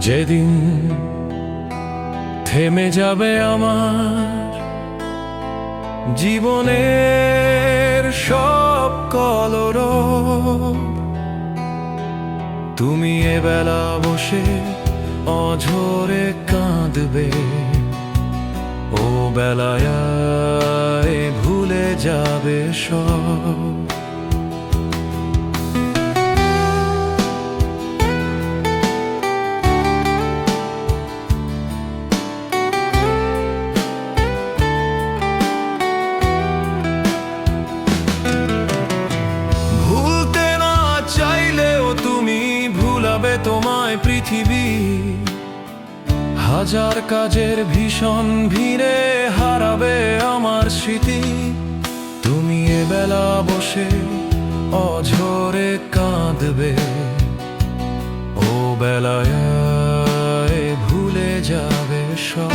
যেদিন থেমে যাবে আমার জীবনের সব কলরব, তুমি এবেলা বসে অঝরে কাঁদবে, ও বেলায় ভুলে যাবে সব। ভুলতে না চাইলেও তুমি ভুলাবে তোমায় পৃথিবী, হাজার কাজের ভীষণ ভিড়ে হারাবে আমার স্মৃতি। তুমি এবেলা বসে অঝরে কাঁদবে, ও বেলায় ভুলে যাবে সব।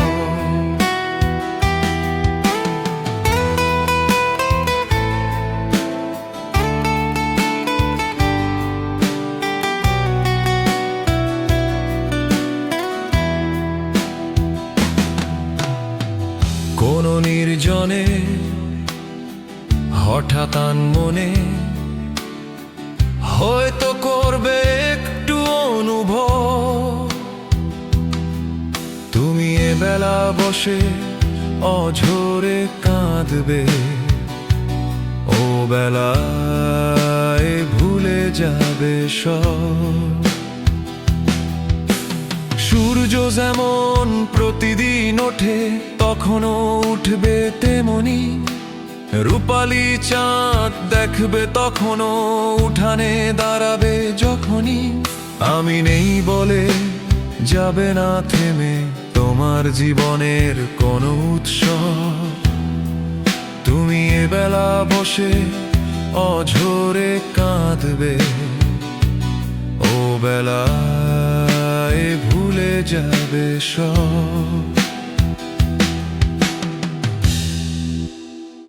কোন নির্জনে হঠাৎ মনে হয়তো করবে একটু অনুভব, তুমি এবেলা বসে অঝরে কাঁদবে, ও বেলায় ভুলে যাবে সব। সূর্য যেমন প্রতিদিন ওঠে তখনও উঠবে তেমনি, রূপালী চাঁদ দেখবে তখনও উঠানে দাঁড়াবে যখনই। আমি নেই বলে যাবে না থেমে তোমার জীবনের কোনো উৎসব, তুমি এবেলা বসে অঝরে কাঁদবে, ও বেলায় ভুলে যাবে সব।